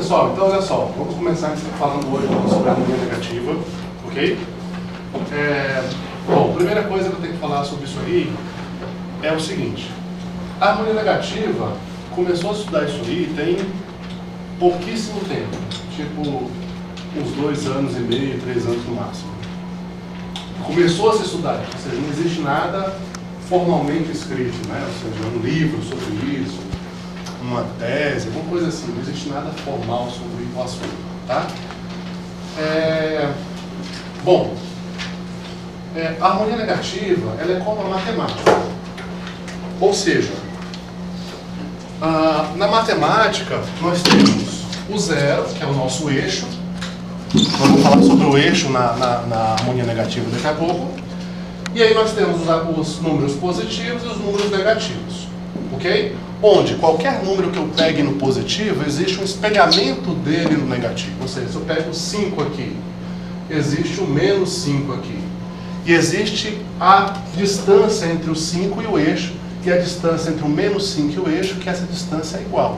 pessoal, então olha só, vamos começar falando hoje sobre a harmonia negativa, ok? Bom, a primeira coisa que eu tenho que falar sobre isso aí é o seguinte: a harmonia negativa começou a estudar isso aí tem pouquíssimo tempo, tipo uns 2 anos e meio, 3 anos no máximo. Começou a se estudar, ou seja, não existe nada formalmente escrito, né? Ou seja, um livro sobre isso, uma tese, alguma coisa assim, não existe nada formal sobre o assunto, tá? Bom, a harmonia negativa, ela é como a matemática. Ou seja, na matemática, nós temos o zero, que é o nosso eixo. Nós vamos falar sobre o eixo na harmonia negativa daqui a pouco. E aí nós temos os números positivos e os números negativos, ok? Onde qualquer número que eu pegue no positivo, existe um espelhamento dele no negativo. Ou seja, se eu pego 5 aqui, existe o menos 5 aqui. E existe a distância entre o 5 e o eixo, e a distância entre o menos 5 e o eixo, que essa distância é igual.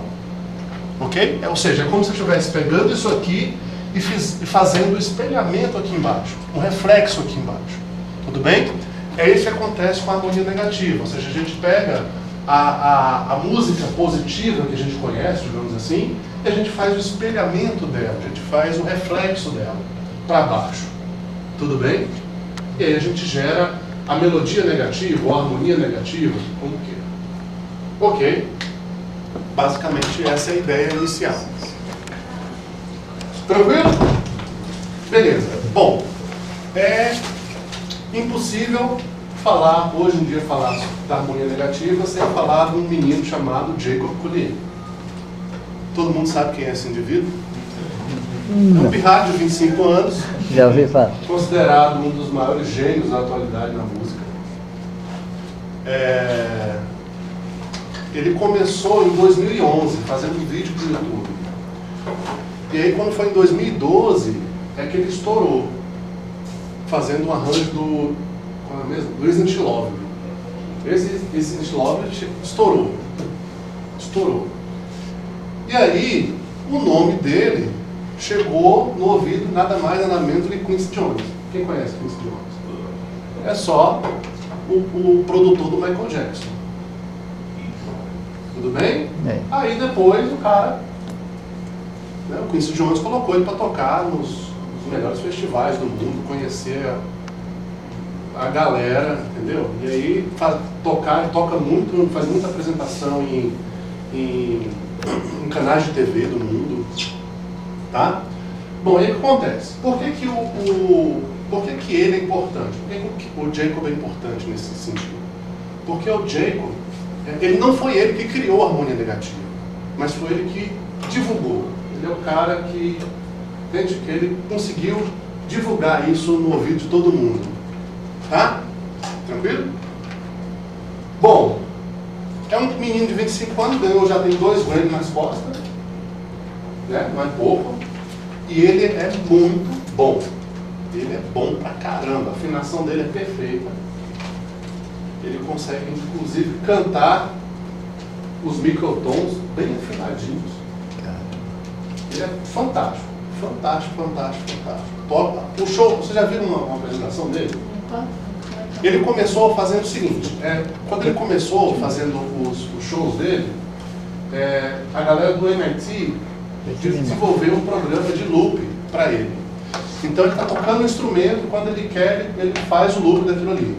Ok? Ou seja, é como se eu estivesse pegando isso aqui e fazendo o espelhamento aqui embaixo, um reflexo aqui embaixo. Tudo bem? É isso que acontece com a harmonia negativa. Ou seja, a gente pega a música positiva que a gente conhece, digamos assim, e a gente faz o espelhamento dela, a gente faz o reflexo dela para baixo. Tudo bem? E aí a gente gera a melodia negativa ou a harmonia negativa, como que? Ok. Basicamente essa é a ideia inicial. Tranquilo? Beleza. Bom, é impossível hoje em dia, falar da harmonia negativa sem falar de um menino chamado Jacob Collier. Todo mundo sabe quem é esse indivíduo? É um pirralho de 25 anos, já ouvi falar. Considerado um dos maiores gênios da atualidade na música. Ele começou em 2011 fazendo um vídeo para o YouTube. E aí, quando foi em 2012, é que ele estourou, fazendo um arranjo do Isn't Lovely. Esse Isn't Lovely estourou. E aí, o nome dele chegou no ouvido nada mais nada menos do que Quincy Jones. Quem conhece Quincy Jones? É só o produtor do Michael Jackson. Tudo bem? É. Aí depois o cara, né, o Quincy Jones colocou ele para tocar nos melhores festivais do mundo, conhecer a galera, entendeu? E aí toca muito, faz muita apresentação em canais de TV do mundo, tá? Bom, aí o que acontece? Por que ele é importante? Por que o Jacob é importante nesse sentido? Porque o Jacob, ele não foi ele que criou a harmonia negativa, mas foi ele que divulgou. Ele é o cara que, entende? Ele conseguiu divulgar isso no ouvido de todo mundo. Tá? Tranquilo? Bom, é um menino de 25 anos, já tem 2 Grammy nas costas, né? Não é pouco. E ele é muito bom. Ele é bom pra caramba. A afinação dele é perfeita. Ele consegue, inclusive, cantar os microtons bem afinadinhos. Ele é fantástico. Fantástico. Toca. O show, você já viu uma apresentação dele? Ele começou fazendo o seguinte, quando ele começou fazendo os shows dele, a galera do MIT desenvolveu um programa de loop para ele. Então ele está tocando um instrumento, quando ele quer, ele faz o loop daquilo ali.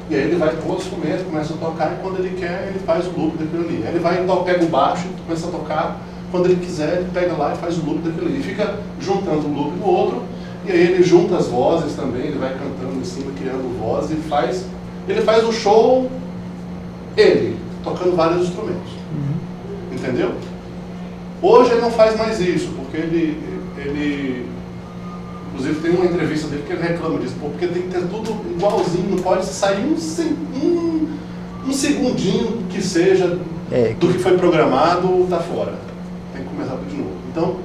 E aí ele vai para o instrumento, começa a tocar, e quando ele quer, ele faz o loop daquilo ali. Aí ele vai, pega o baixo, começa a tocar, quando ele quiser, ele pega lá e faz o loop daquilo ali. E fica juntando um loop no outro, e aí ele junta as vozes também, ele vai cantando em cima, criando vozes, ele faz o show, tocando vários instrumentos. Entendeu? Hoje ele não faz mais isso, porque ele inclusive tem uma entrevista dele que ele reclama disso, porque tem que ter tudo igualzinho, não pode sair um segundinho que seja do que foi programado, tá fora. Tem que começar tudo de novo. Então,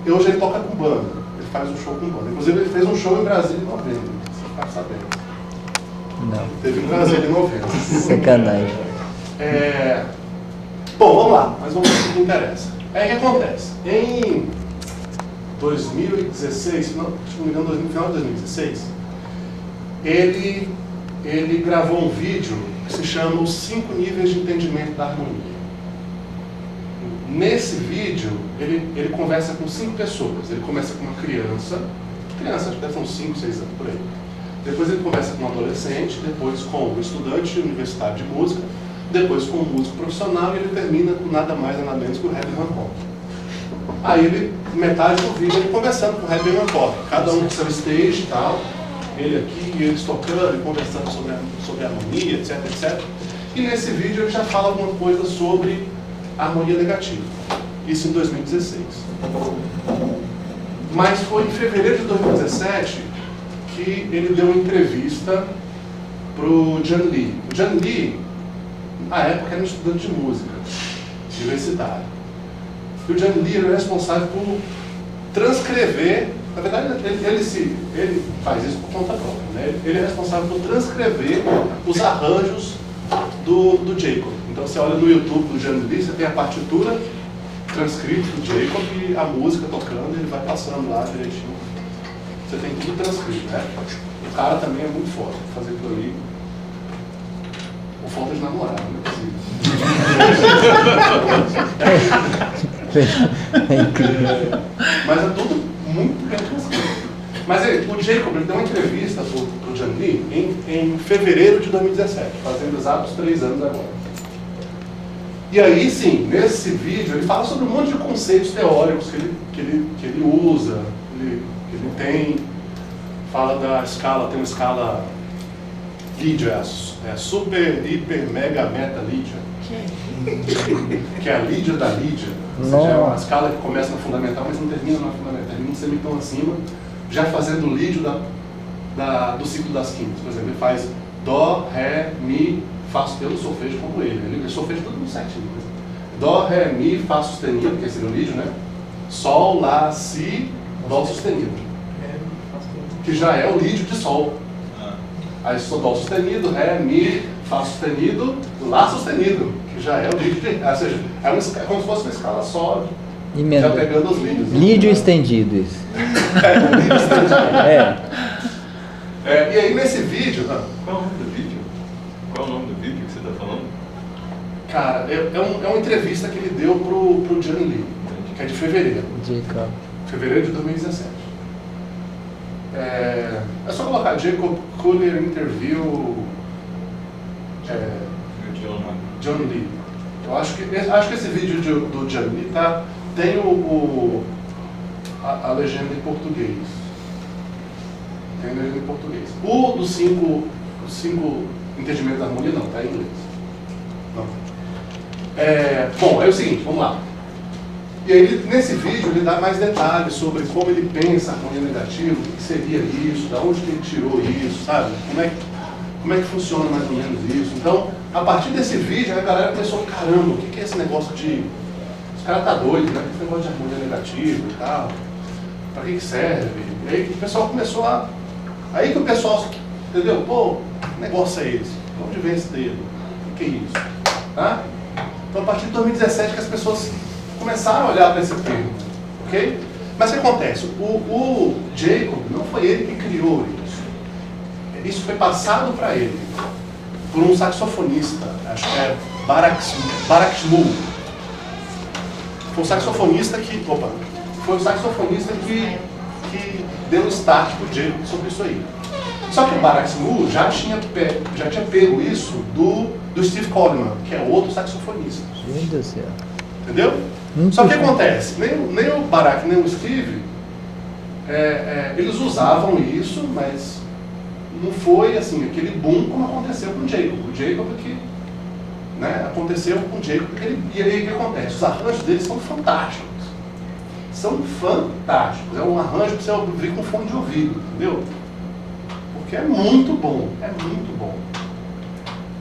hoje ele toca com banda, ele faz um show com banda. Inclusive ele fez um show em Brasília em novembro, você ficar sabendo. Não. Teve em Brasília em novembro. Sacanagem. Bom, vamos lá, mas vamos ver o que interessa. Aí o que acontece? Em 2016, se não me engano, no final de 2016, ele gravou um vídeo que se chama Os 5 Níveis de Entendimento da Harmonia. Nesse vídeo, ele conversa com 5 pessoas. Ele começa com uma criança, acho que deve ter uns 5, 6 anos, por aí. Depois ele conversa com um adolescente, depois com um estudante universitário de música, depois com um músico profissional, e ele termina com nada mais nada menos que o Herbie Hancock. Aí metade do vídeo, ele conversando com o Herbie Hancock, cada um com seu stage e tal, ele aqui, eles tocando e conversando sobre harmonia, etc, etc. E nesse vídeo ele já fala alguma coisa sobre harmonia negativa. Isso em 2016. Mas foi em fevereiro de 2017 que ele deu uma entrevista para o John Lee. O John Lee, na época, era um estudante de música universitário. E o John Lee era responsável por transcrever, na verdade ele faz isso por conta própria, né? Ele é responsável por transcrever os arranjos do Jacob. Então você olha no YouTube do John Lee, você tem a partitura transcrita do Jacob e a música tocando, ele vai passando lá direitinho. Você tem tudo transcrito, né? O cara também é muito forte, fazer aquilo ali. Ou falta de namorar, não é possível. É incrível. Mas é tudo muito bem transcrito. Mas o Jacob ele deu uma entrevista pro John Lee em fevereiro de 2017, fazendo exatos 3 anos agora. E aí sim, nesse vídeo ele fala sobre um monte de conceitos teóricos que ele usa, que ele tem, fala da escala, tem uma escala Lydia, super, hiper, mega, meta Lydia, que é a Lydia da Lydia, ou seja, é uma escala que começa na fundamental, mas não termina na fundamental, termina um semitão acima, já fazendo o Lydio do ciclo das quintas. Por exemplo, ele faz Dó, Ré, Mi, Fá, eu não solfejo como ele solfeja tudo certinho. Dó, Ré, Mi, Fá sustenido, que seria o Lydio, né? Sol, Lá, Si, Dó sustenido, que já é o Lydio de Sol. Aí Dó sustenido, Ré, Mi, Fá sustenido, Lá sustenido, que já é o Lydio de... Ou seja, é como se fosse uma escala só, já pegando os Lydios. Lídio estendido, isso. O Lydio estendido. É. E aí nesse vídeo... Qual é o nome do vídeo? Qual é o nome do vídeo que você está falando? Cara, é uma entrevista que ele deu pro John Lee, que é de fevereiro. Jacob. Fevereiro de 2017. É só colocar Jacob Collier Interview John Lee. Eu acho que esse vídeo do John Lee tem a legenda em português. Tem a legenda em português. O dos 5 entendimentos da harmonia não, está em inglês. Não. Bom, é o seguinte, vamos lá. E aí, nesse vídeo, ele dá mais detalhes sobre como ele pensa a harmonia negativa, o que seria isso, de onde que ele tirou isso, sabe? Como é que funciona mais ou menos isso. Então, a partir desse vídeo, a galera pensou, caramba, o que é esse negócio de... Os caras tá doido, né? Esse negócio de harmonia negativa e tal. Pra que serve? E aí o pessoal começou a... Aí que o pessoal, entendeu? Pô, que negócio é esse? De onde vem esse dedo? O que é isso? Tá? Então, a partir de 2017 que as pessoas começaram a olhar para esse termo, ok? Mas o que acontece? O Jacob, não foi ele que criou isso. Isso foi passado para ele por um saxofonista, acho que é Barak Shmuel. Foi o saxofonista que deu o start para o Jacob sobre isso aí. Só que o Barak Shmuel já tinha pego isso do Steve Coleman, que é outro saxofonista. Meu Deus do céu. Entendeu? Só que acontece, nem o Barak nem o Steve, eles usavam isso, mas não foi assim, aquele boom como aconteceu com o Jacob. O Jacob que, né, aconteceu com o Jacob, e aí o que acontece? Os arranjos deles são fantásticos. São fantásticos. É um arranjo que você ouvir com fone de ouvido, entendeu? Porque é muito bom, é muito bom.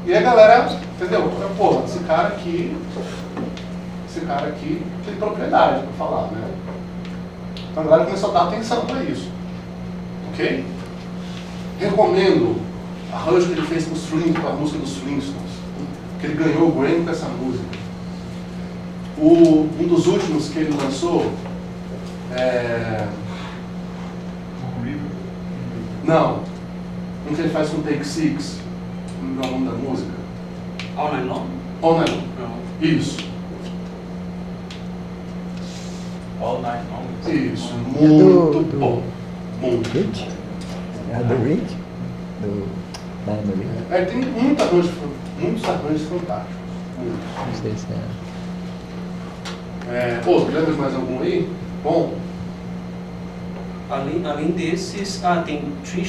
E a galera, entendeu? Pô, esse cara aqui tem propriedade para falar, né? Então a galera começou a dar atenção para isso. Ok? Recomendo o arranjo que ele fez com a música dos Flintstones, que ele ganhou o Grammy com essa música. Um dos últimos que ele lançou não, um que ele faz com Take Six, não é o nome da música. All Night Long? All Night Long. Não. Isso. All Night Long? Isso, É muito bom. Muito. Rich? É do Rich? Do Lionel Rich? Tem muitos arranjos fantásticos. Muitos. Não sei se é. Lembra de mais algum aí? Bom. Além desses, tem Three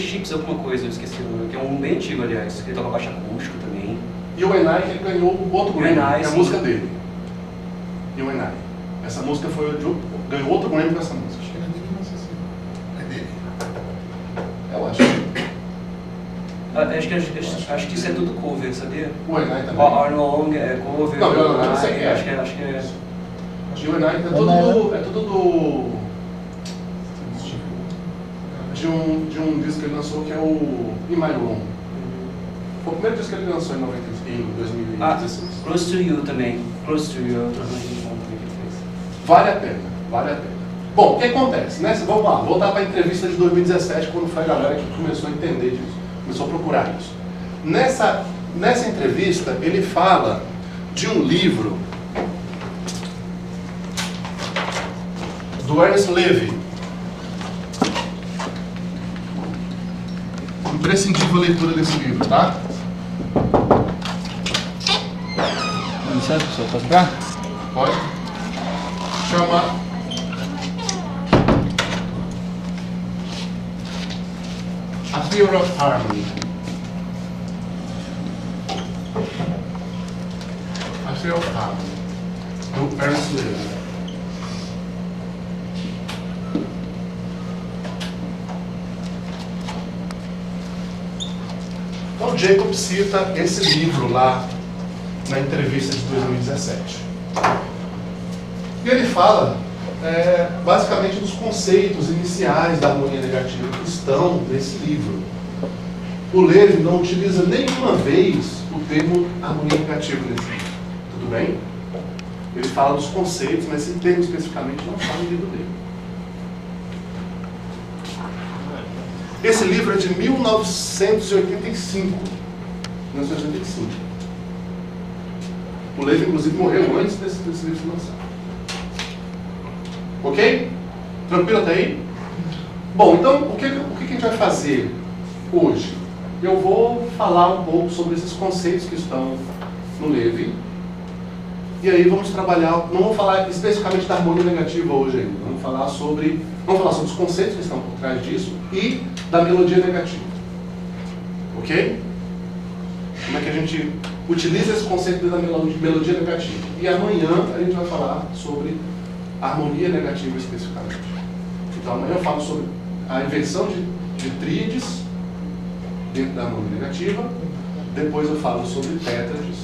Chicks alguma coisa, eu esqueci o nome, que é um bem antigo, aliás, que ele toca baixo acústico também. E o Enai, que ele ganhou outro Grammy, que é a sim. música dele. E o Enai. Essa música ganhou outro Grammy com essa música. Acho que não é dele, não sei se é dele. Eu acho. Acho que isso é tudo cover, sabia? O Enai também. O All Long é cover. Não, eu sei que é. Acho que é. E o Enai é tudo de um disco que ele lançou que é o In My Room. Foi o primeiro disco que ele lançou em 2016. Close to You também. Close to You, outro arranjo bom também que ele fez. Vale a pena. Bom, o que acontece? Vamos lá, voltar para a entrevista de 2017, quando foi a galera que começou a entender disso, começou a procurar isso. Nessa entrevista, ele fala de um livro do Ernest Levy. Imprescindível a leitura desse livro, tá? Com licença, professor, posso entrar? Pode. Chama A Theory of Harmony. A Theory of Harmony, do Ernest Levy. Então, Jacob cita esse livro lá na entrevista de 2017. E ele fala basicamente dos conceitos iniciais da harmonia negativa que estão nesse livro. O Levy não utiliza nenhuma vez o termo harmonia negativa nesse livro. Tudo bem? Ele fala dos conceitos, mas esse termo especificamente não está no livro dele. Esse livro é de 1985. 1985. O Levy, inclusive, morreu antes desse livro ser lançado. Ok? Tranquilo até aí? Bom, então, o que a gente vai fazer hoje? Eu vou falar um pouco sobre esses conceitos que estão no Levy. E aí vamos trabalhar, não vou falar especificamente da harmonia negativa hoje ainda, vamos falar sobre os conceitos que estão por trás disso e da melodia negativa. Ok? Como é que a gente utiliza esse conceito da melodia negativa. E amanhã a gente vai falar sobre harmonia negativa especificamente. Então amanhã eu falo sobre a inversão de tríades dentro da harmonia negativa, depois eu falo sobre tétrades,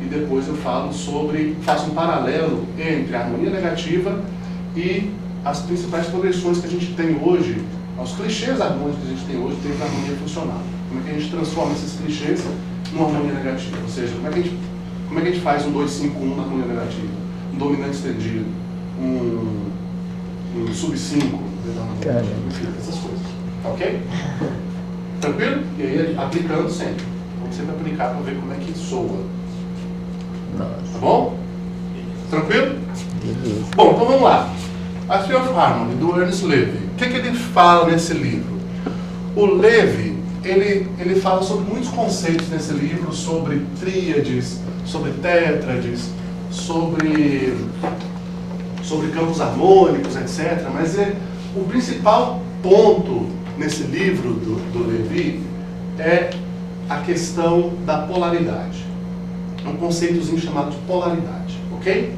e depois eu faço um paralelo entre a harmonia negativa e as principais progressões que a gente tem hoje, os clichês harmônicos que a gente tem hoje dentro da harmonia funcional. Como é que a gente transforma esses clichês numa harmonia negativa? Ou seja, como é que a gente faz um 2-5-1 na harmonia negativa? Um dominante estendido, um sub-5, enfim, essas coisas. Ok? Tranquilo? E aí aplicando sempre. Vamos sempre aplicar para ver como é que soa. Nossa. Tá bom? Tranquilo? Beleza. Bom, então vamos lá. A Theory of Harmony, do Ernest Levy. O que ele fala nesse livro? O Levy, ele fala sobre muitos conceitos nesse livro, sobre tríades, sobre tétrades, sobre campos harmônicos, etc. Mas o principal ponto nesse livro do Levy é a questão da polaridade. É um conceitozinho chamado de polaridade, ok?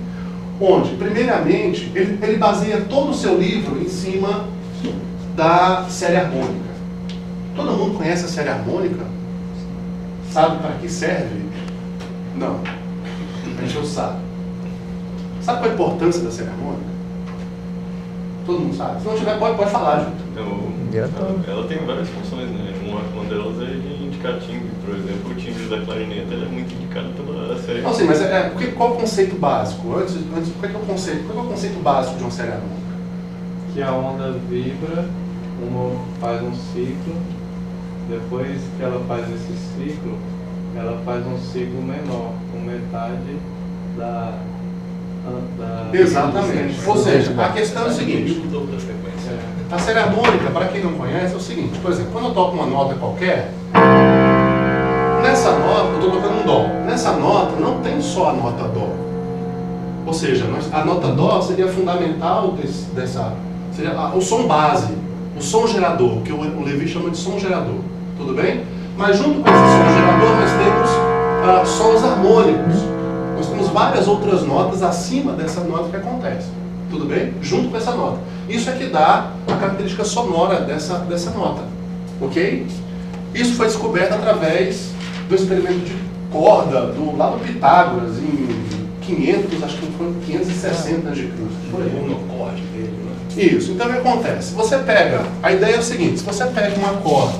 Onde, primeiramente, ele baseia todo o seu livro em cima da série harmônica. Todo mundo conhece a série harmônica? Sabe para que serve? Não. A gente não sabe. Sabe qual a importância da série harmônica? Todo mundo sabe? Se não tiver, pode falar, Júlio. Ela tem várias funções, né? Uma delas é de indicar indicar timbre, por exemplo, o timbre da clarineta ele é muito indicado pela série. Não, sim, mas qual é o conceito básico? Antes, qual é o conceito básico de uma série harmônica? Que a onda vibra, uma faz um ciclo, depois que ela faz esse ciclo, ela faz um ciclo menor, com metade da Exatamente. Ou seja, a questão é o seguinte: Da frequência. a série harmônica, para quem não conhece, é o seguinte: por exemplo, quando eu toco uma nota qualquer, nessa nota, eu estou tocando um Dó. Nessa nota não tem só a nota Dó. Ou seja, a nota Dó seria fundamental seria o som base, o som gerador, que o Levi chama de som gerador. Tudo bem? Mas junto com esse som gerador nós temos sons harmônicos. Nós temos várias outras notas acima dessa nota que acontece. Tudo bem? Junto com essa nota. Isso é que dá a característica sonora dessa nota. Ok? Isso foi descoberto através do experimento de corda lá do Pitágoras, em 500, acho que foi 560 a.C. Por aí. O monocorde dele, né? Isso. Então o que acontece? Você pega, a ideia é o seguinte: se você pega uma corda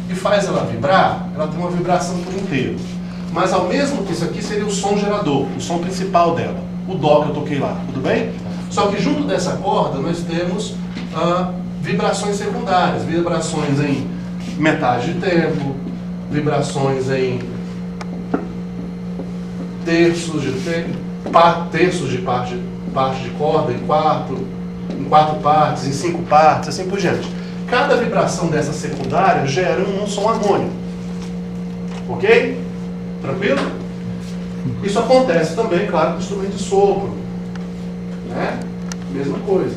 e faz ela vibrar, ela tem uma vibração por inteiro. Mas ao mesmo que isso aqui seria o som gerador, o som principal dela, o Dó que eu toquei lá, tudo bem? Só que junto dessa corda nós temos vibrações secundárias, vibrações em metade de tempo, vibrações em terços de parte de corda, em quatro partes, em 5 partes, assim por diante. Cada vibração dessa secundária gera um som harmônico. Ok? Tranquilo? Isso acontece também, claro, com o instrumento de sopro. Né? Mesma coisa.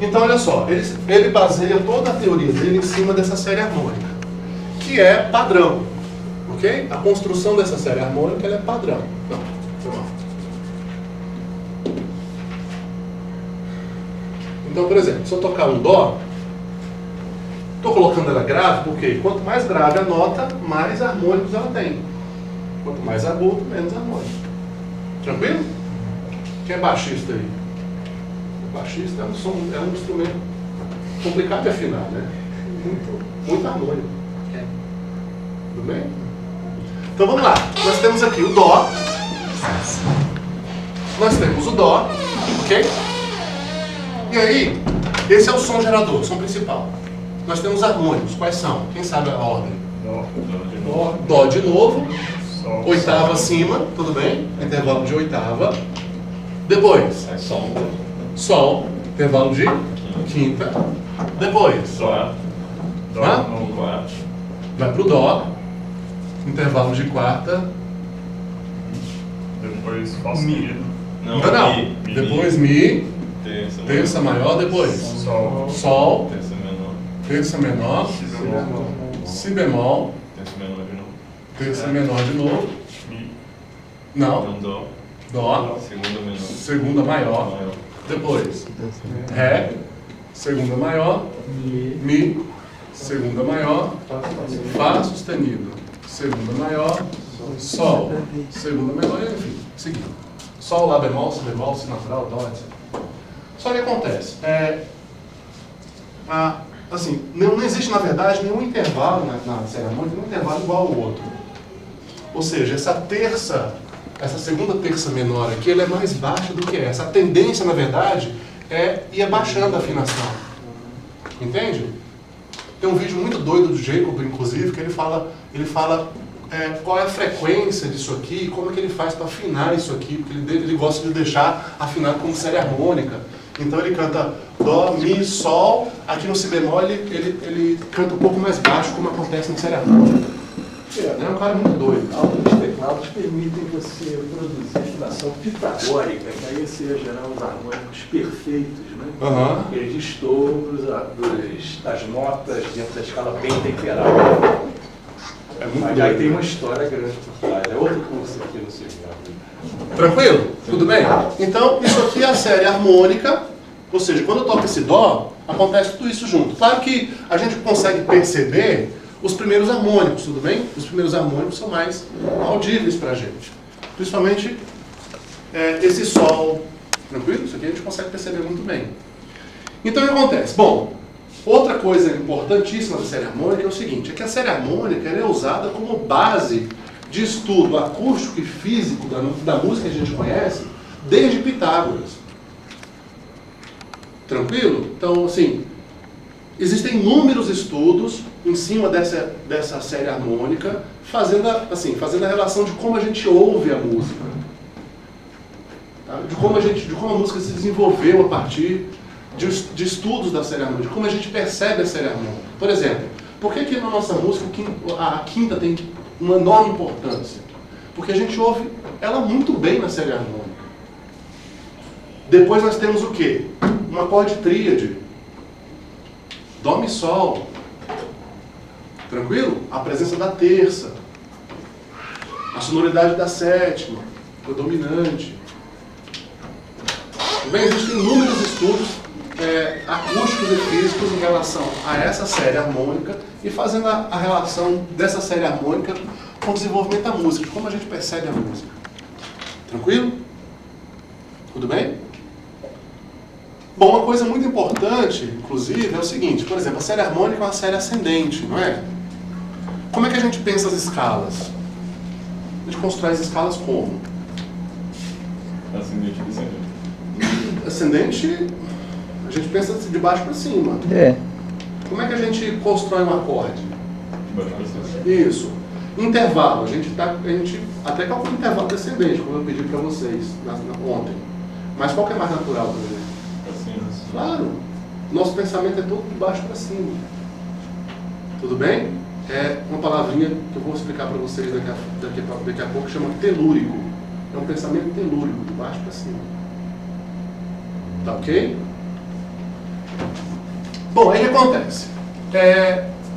Então, olha só, ele baseia toda a teoria dele em cima dessa série harmônica, que é padrão. Ok? A construção dessa série harmônica ela é padrão. Não, foi mal. Então, por exemplo, se eu tocar um Dó, estou colocando ela grave porque quanto mais grave a nota, mais harmônicos ela tem. Quanto mais agudo, menos harmônico. Tranquilo? Quem é baixista aí? O baixista é um instrumento complicado de afinar, né? Muito harmônico. Tudo bem? Então vamos lá. Nós temos aqui o Dó. Nós temos o Dó, ok? E aí, esse é o som gerador, o som principal. Nós temos harmônicos. Quais são? Quem sabe a ordem? Dó de novo. Oitava acima, tudo bem? Intervalo de oitava. Depois, Sol, intervalo de quinta. Depois, Quarto. Hã? Quarto. Vai pro Dó, intervalo de quarta. Depois Fá sustenido. Não, Não. Mi. Depois Mi, Terça. terça maior, depois Sol. Sol, Terça menor. terça menor, Si bemol. Si bemol, Terça menor de novo. terça menor de novo. Mi. Não, Então Dó. Dó, Segunda menor. segunda maior. Maior. Depois, Ré, segunda maior, Mi, segunda maior, Fá sustenido, segunda maior, Sol, segunda menor, enfim, seguindo. Sol, Lá bemol, Si natural, Dó, etc. Só que acontece, assim, não existe na verdade nenhum intervalo na série harmônica, nenhum intervalo igual ao outro. Ou seja, essa segunda terça menor aqui, ela é mais baixa do que essa. A tendência, na verdade, é ir abaixando a afinação. Entende? Tem um vídeo muito doido do Jacob, inclusive, que ele fala qual é a frequência disso aqui, como é que ele faz para afinar isso aqui, porque ele gosta de deixar afinado como série harmônica. Então ele canta Dó, Mi, Sol, aqui no Si bemol ele canta um pouco mais baixo, como acontece na série harmônica. É um cara muito doido. Alguns teclados permitem você produzir afinação pitagórica, que aí você ia gerar os harmônicos perfeitos, né? Aham. Aqueles distouros das notas dentro da escala bem temperada. É muito Mas doido. aí tem uma história grande por trás. É outro curso aqui no seminário. Tranquilo? Tudo bem? Então, isso aqui é a série harmônica, ou seja, quando eu toco esse Dó, acontece tudo isso junto. Claro que a gente consegue perceber os primeiros harmônicos, tudo bem? Os primeiros harmônicos são mais audíveis pra gente. Principalmente esse Sol, tranquilo? Isso aqui a gente consegue perceber muito bem. Então, o que acontece? Bom, Outra coisa importantíssima da série harmônica é o seguinte, é que a série harmônica ela é usada como base de estudo acústico e físico da música que a gente conhece desde Pitágoras. Tranquilo? Então, assim, existem inúmeros estudos em cima dessa série harmônica, fazendo a relação de como a gente ouve a música. Tá? De como a música se desenvolveu a partir de estudos da série harmônica, de como a gente percebe a série harmônica. Por exemplo, por que na nossa música a quinta tem uma enorme importância? Porque a gente ouve ela muito bem na série harmônica. Depois nós temos o quê? Um acorde tríade. Dó, Mi, Sol. Tranquilo? A presença da terça. A sonoridade da sétima, predominante. Bem, existem inúmeros estudos acústicos e físicos em relação a essa série harmônica e fazendo a relação dessa série harmônica com o desenvolvimento da música, de como a gente percebe a música. Tranquilo? Tudo bem? Bom, uma coisa muito importante, inclusive, é o seguinte, por exemplo, a série harmônica é uma série ascendente, não é? Como é que a gente pensa as escalas? A gente constrói as escalas como? Ascendente e descendente. Ascendente, a gente pensa de baixo para cima. É. Como é que a gente constrói um acorde? De baixo para cima. Isso. Intervalo, a gente até calcula o intervalo descendente, como eu pedi para vocês ontem. Mas qual que é mais natural para ver? Assim. Claro. Nosso pensamento é todo de baixo para cima. Tudo bem? É uma palavrinha que eu vou explicar para vocês daqui a pouco, que chama telúrico. É um pensamento telúrico, de baixo para cima. Tá ok? Bom, aí o que acontece?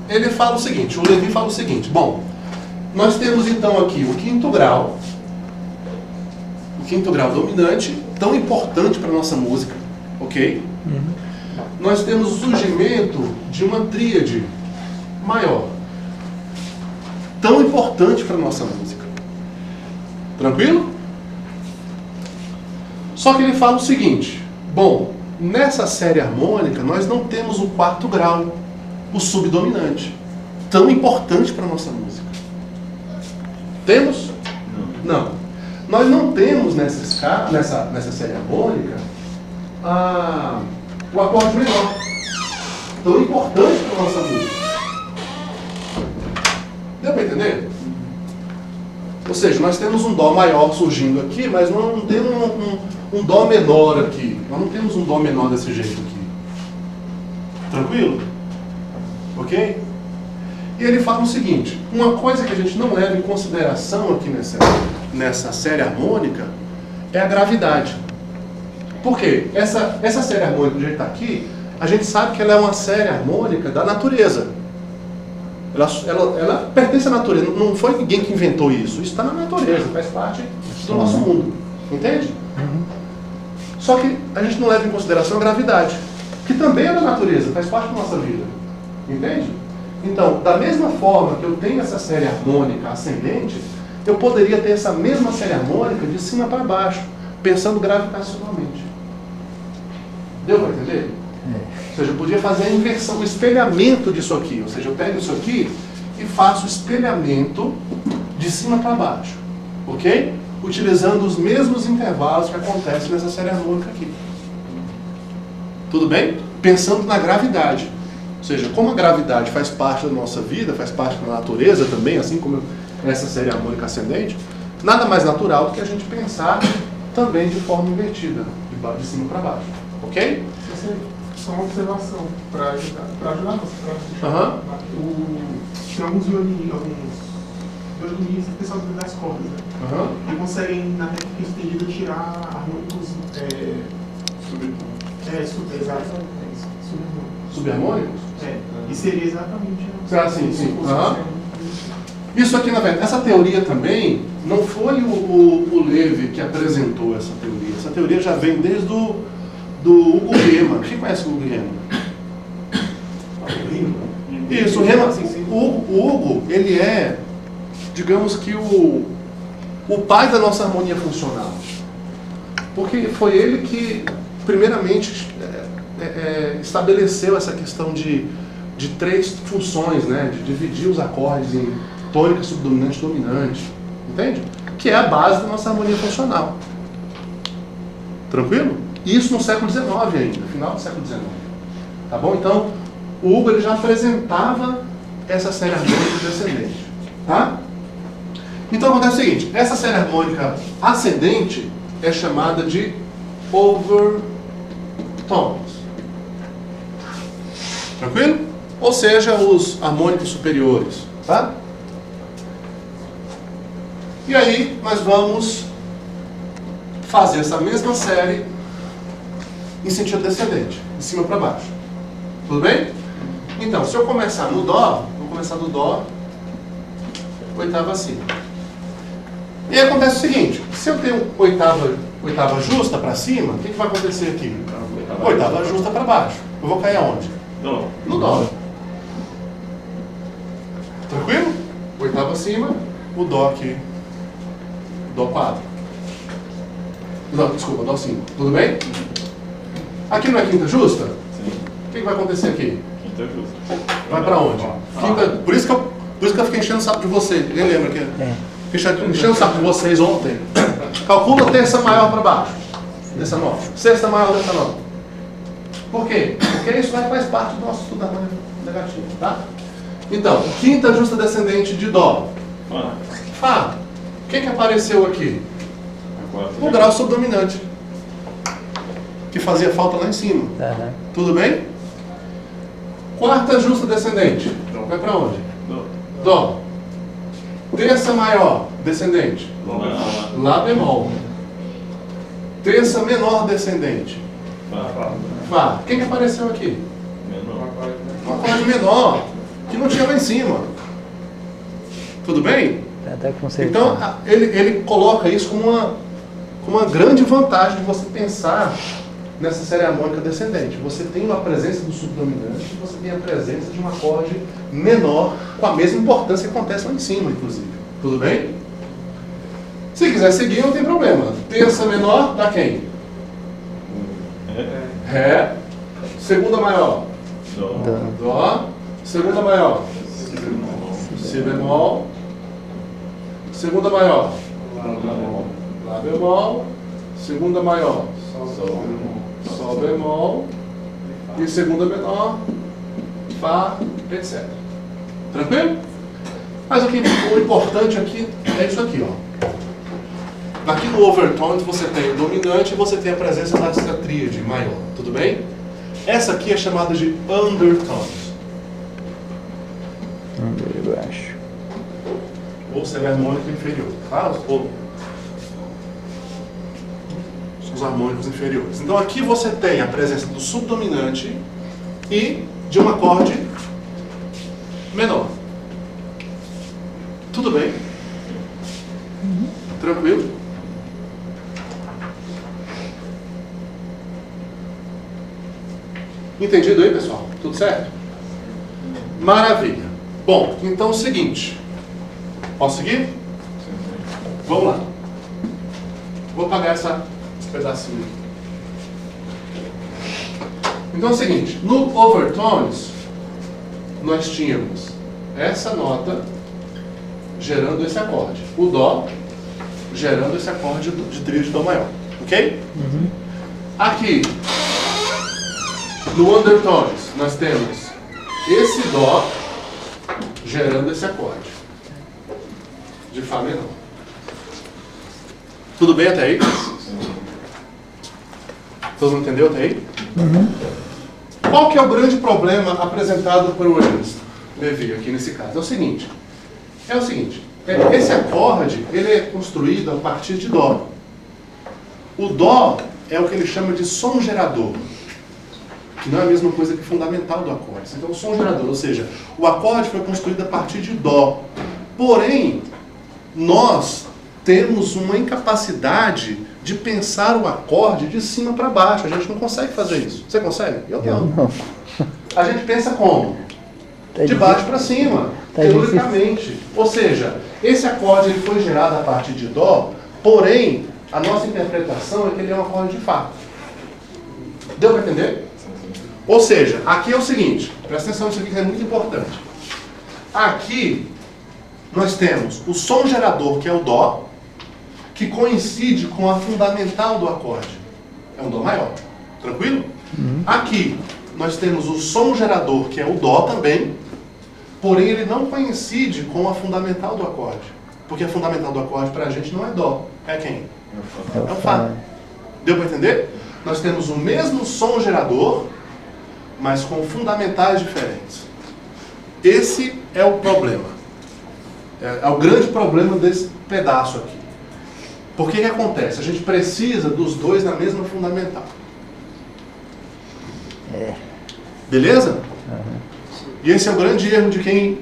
Ele fala o seguinte, o Levi fala o seguinte, bom, nós temos então aqui o quinto grau dominante, tão importante para a nossa música, ok? Nós temos o surgimento de uma tríade maior, tão importante para a nossa música. Tranquilo? Só que ele fala o seguinte, bom, nessa série harmônica nós não temos o quarto grau, o subdominante, tão importante para a nossa música. Temos? Não. Nós não temos nessa série harmônica o acorde menor, tão importante para a nossa música. Deu para entender? Ou seja, nós temos um Dó maior surgindo aqui, mas não temos um Dó menor aqui. Nós não temos um Dó menor desse jeito aqui. Tranquilo? Ok? E ele fala o seguinte, uma coisa que a gente não leva em consideração aqui nessa série harmônica é a gravidade. Por quê? Essa série harmônica, do jeito que está aqui, a gente sabe que ela é uma série harmônica da natureza. Ela pertence à natureza, não foi ninguém que inventou isso. Isso está na natureza, faz parte do nosso mundo. Entende? Só que a gente não leva em consideração a gravidade, que também é da natureza, faz parte da nossa vida. Entende? Então, da mesma forma que eu tenho essa série harmônica ascendente, eu poderia ter essa mesma série harmônica de cima para baixo, pensando gravitacionalmente. Deu para entender? Ou seja, eu podia fazer a inversão, o espelhamento disso aqui. Ou seja, eu pego isso aqui e faço o espelhamento de cima para baixo. Ok? Utilizando os mesmos intervalos que acontecem nessa série harmônica aqui. Tudo bem? Pensando na gravidade. Ou seja, como a gravidade faz parte da nossa vida, faz parte da natureza também, assim como essa série harmônica ascendente, nada mais natural do que a gente pensar também de forma invertida, de cima para baixo. Ok? Só uma observação para ajudar você. Aham. Tem alguns violinistas, pessoal das cordas, né? Aham. Que conseguem, na técnica estendida, tirar harmônicos Subharmônicos? E seria exatamente. Sim. Aham. Isso aqui, na verdade, essa teoria também não foi o Levi que apresentou essa teoria. Essa teoria já vem desde do Hugo Riemann. Quem conhece o Hugo Riemann? Isso, o Riemann. O Hugo, ele é, digamos que o pai da nossa harmonia funcional. Porque foi ele que, primeiramente, estabeleceu essa questão de 3 funções, né? De dividir os acordes em tônica, subdominante e dominante. Entende? Que é a base da nossa harmonia funcional. Tranquilo? Isso no século XIX ainda, no final do século XIX. Tá bom? Então, o Hugo ele já apresentava essa série harmônica descendente. Tá? Então acontece o seguinte, essa série harmônica ascendente é chamada de overtones. Tranquilo? Ou seja, os harmônicos superiores. Tá? E aí nós vamos fazer essa mesma série em sentido descendente, de cima para baixo. Tudo bem? Então, se eu começar no Dó, vou começar do Dó, oitava acima. E aí acontece o seguinte, se eu tenho oitava justa para cima, o que vai acontecer aqui? Oitava justa para baixo. Eu vou cair aonde? Dó. No Dó. Tranquilo? Oitava acima, o Dó aqui. Dó 4. Não, desculpa, Dó 5. Tudo bem? Aqui não é quinta justa? Sim. O que vai acontecer aqui? Quinta justa. Vai pra onde? Quinta, por isso que eu fiquei enchendo o saco de vocês. Ninguém lembra que? Fiquei enchendo o saco de vocês ontem. Calcula terça maior para baixo. Terça nova. Sexta maior, terça nova. Por quê? Porque isso faz parte do nosso estudo da harmonia negativa, tá? Então, quinta justa descendente de Dó. Fá. O que apareceu aqui? O grau subdominante. Que fazia falta lá em cima. Uhum. Tudo bem? Quarta justa descendente. Vai para onde? Dó. Dó. Terça maior descendente. Lá bemol. Terça menor descendente. Fá. O que apareceu aqui? Menor. Um acorde menor. Que não tinha lá em cima. Tudo bem? Até conceito. Então, ele coloca isso como uma grande vantagem de você pensar nessa série harmônica descendente. Você tem a presença do subdominante e você tem a presença de um acorde menor com a mesma importância que acontece lá em cima, inclusive. Tudo bem? Se quiser seguir, não tem problema. Terça menor dá quem? Ré. Segunda maior? Dó. Dó. Segunda maior? Si bemol. Segunda maior? Lá bemol. Segunda maior? Sol bemol. E segunda menor? Fá, etc. Tranquilo? Mas o importante aqui é isso aqui, ó. Aqui no overtones você tem o dominante e você tem a presença da tríade maior. Tudo bem? Essa aqui é chamada de undertones. Eu acho. Ou semi-harmônico inferior. Tá? Os harmônicos inferiores. Então aqui você tem a presença do subdominante e de um acorde menor. Tudo bem? Tranquilo? Entendido aí, pessoal? Tudo certo? Maravilha. Bom, então é o seguinte. Posso seguir? Vamos lá. Vou apagar esse pedacinho aqui. Então é o seguinte. No overtones, nós tínhamos essa nota gerando esse acorde. O Dó gerando esse acorde de tríade de Dó maior. Ok? Uhum. Aqui, no undertones, nós temos esse Dó gerando esse acorde de Fá menor. Tudo bem até aí? Todo mundo entendeu até aí? Uhum. Qual que é o grande problema apresentado por Ernst Levy aqui nesse caso? É o seguinte, esse acorde ele é construído a partir de Dó. O Dó é o que ele chama de som gerador, que não é a mesma coisa que fundamental do acorde. Então, o som gerador, ou seja, o acorde foi construído a partir de Dó. Porém, nós temos uma incapacidade de pensar o acorde de cima para baixo. A gente não consegue fazer isso. Você consegue? Eu não. A gente pensa como? De baixo para cima, teoricamente. Ou seja, esse acorde ele foi gerado a partir de Dó, porém, a nossa interpretação é que ele é um acorde de Fá. Deu para entender? Ou seja, aqui é o seguinte, presta atenção nisso aqui que é muito importante. Aqui nós temos o som gerador, que é o Dó, que coincide com a fundamental do acorde. É um Dó maior. Tranquilo? Aqui nós temos o som gerador, que é o Dó também, porém ele não coincide com a fundamental do acorde. Porque a fundamental do acorde para a gente não é Dó. É quem? É o Fá. Deu para entender? Nós temos o mesmo som gerador, mas com fundamentais diferentes. Esse é o problema. É o grande problema desse pedaço aqui. Por que acontece? A gente precisa dos dois na mesma fundamental. Beleza? E esse é o grande erro de quem...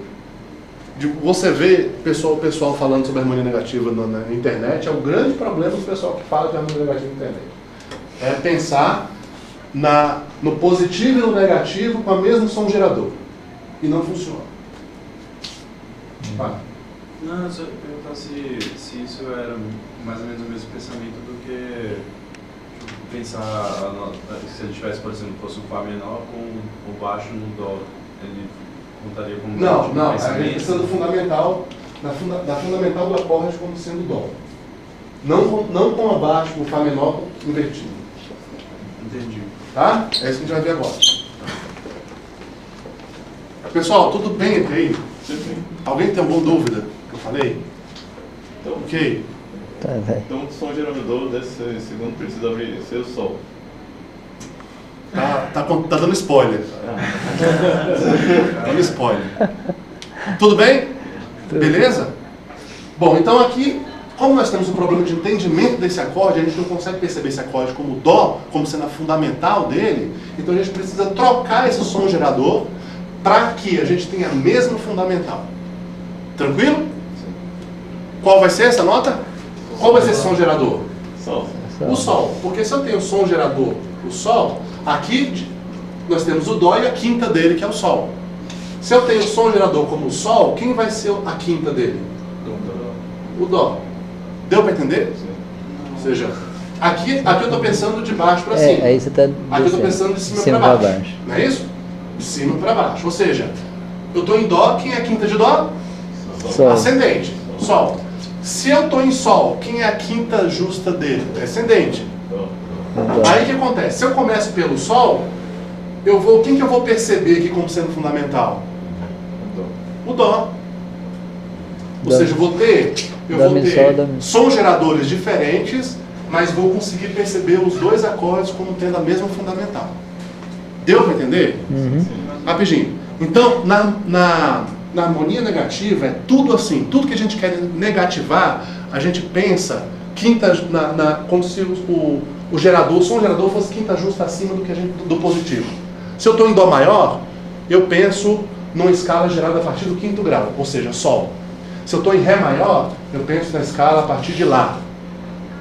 você vê o pessoal falando sobre harmonia negativa na internet, é o grande problema do pessoal que fala de harmonia negativa na internet. É pensar no positivo e no negativo com o mesmo som gerador. E não funciona. Vai. Não, eu só ia perguntar se isso era mais ou menos o mesmo pensamento do que pensar se ele tivesse, por exemplo, fosse um Fá menor com o baixo no Dó, ele contaria como Não, a pensamento? gente precisa do fundamental, da fundamental do acorde como sendo Dó. Não com abaixo, com o Fá menor invertido. Entendi. Tá? É isso que a gente vai ver agora. Pessoal, tudo bem até aí? Alguém tem alguma dúvida que eu falei? Então, Ok. Tá, velho. então o som gerador desse segundo precisa abrir ser o Sol. Tá dando spoiler. Dando spoiler. Tudo bem? Beleza? Bom, então aqui, como nós temos um problema de entendimento desse acorde, a gente não consegue perceber esse acorde como Dó, como sendo a fundamental dele, então a gente precisa trocar esse som gerador para que a gente tenha a mesma fundamental. Tranquilo? Qual vai ser essa nota? Qual vai ser esse som gerador? Sol. O Sol. Porque se eu tenho o som gerador, o Sol, aqui nós temos o Dó e a quinta dele, que é o Sol. Se eu tenho o som gerador como o Sol, quem vai ser a quinta dele? O Dó. Deu para entender? Ou seja, aqui eu estou pensando de baixo para cima. Aí você tá Aqui eu estou pensando de cima para baixo. Não é isso? De cima para baixo. Ou seja, eu estou em Dó, quem é a quinta de Dó? Sol. Ascendente. Sol. Se eu estou em Sol, quem é a quinta justa dele? Ascendente. Aí o que acontece? Se eu começo pelo Sol, quem que eu vou perceber aqui como sendo fundamental? O Dó. Ou seja, eu vou ter sons geradores diferentes, mas vou conseguir perceber os dois acordes como tendo a mesma fundamental. Deu para entender? Rapidinho. Então, na harmonia negativa é tudo assim. Tudo que a gente quer negativar, a gente pensa como se o som gerador fosse quinta justa acima do positivo. Se eu estou em Dó maior, eu penso numa escala gerada a partir do quinto grau, ou seja, Sol. Se eu estou em Ré maior, eu penso na escala a partir de Lá.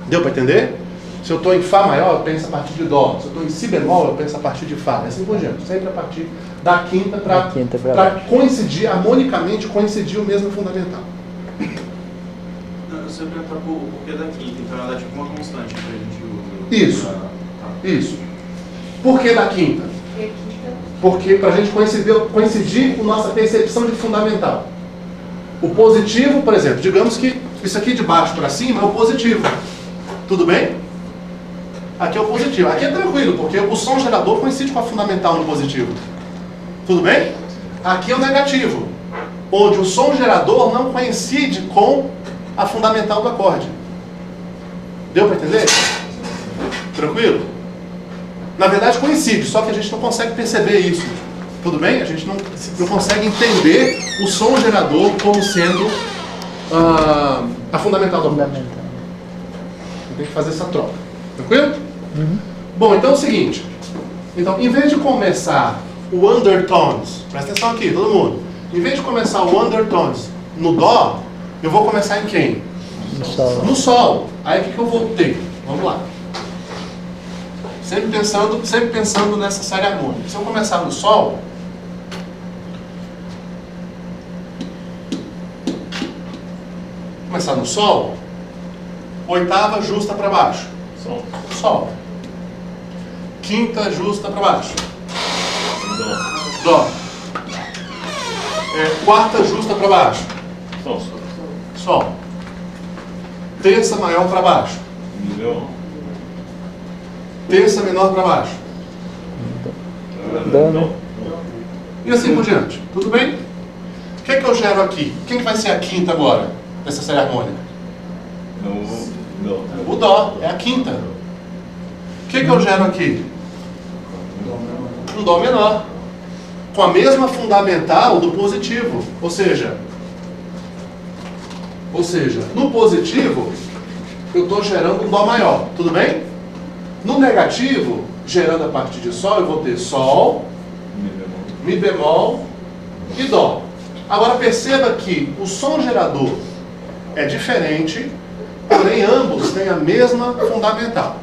Deu para entender? Se eu estou em Fá maior, eu penso a partir de Dó. Se eu estou em Si bemol, eu penso a partir de Fá. Assim por diante. Sempre a partir da quinta para coincidir, harmonicamente coincidir o mesmo fundamental. Não, eu sei perguntar por que da quinta, então ela é tipo uma constante que a gente usa. Isso. Isso. Por que da quinta? Porque para a gente coincidir com nossa percepção de fundamental. O positivo, por exemplo, digamos que isso aqui de baixo para cima é o positivo. Tudo bem? Aqui é o positivo. Aqui é tranquilo, porque o som gerador coincide com a fundamental no positivo. Tudo bem? Aqui é o negativo, onde o som gerador não coincide com a fundamental do acorde. Deu para entender? Tranquilo? Na verdade coincide, só que a gente não consegue perceber isso. Tudo bem? A gente não consegue entender o som gerador como sendo a fundamental do acorde. Tem que fazer essa troca. Tranquilo? Bom, então é o seguinte. Então, em vez de começar o undertones, presta atenção aqui, todo mundo. Em vez de começar o undertones no Dó, eu vou começar em quem? No Sol. Aí o que eu vou ter? Vamos lá. Sempre pensando nessa série harmônica. Se eu começar no Sol, oitava justa para baixo. Sol. Quinta justa para baixo. Dó. Quarta justa para baixo. Sol. Terça maior para baixo. Terça menor para baixo. Dó, né? E assim por diante. Tudo bem? O que é que eu gero aqui? Quem que vai ser a quinta agora dessa série harmônica? O Dó. É a quinta. O que é que eu gero aqui? Um Dó menor. Com a mesma fundamental do positivo. Ou seja, no positivo, eu estou gerando um Dó maior. Tudo bem? No negativo, gerando a partir de Sol, eu vou ter Sol, Mi bemol e Dó. Agora perceba que o som gerador é diferente, porém ambos têm a mesma fundamental.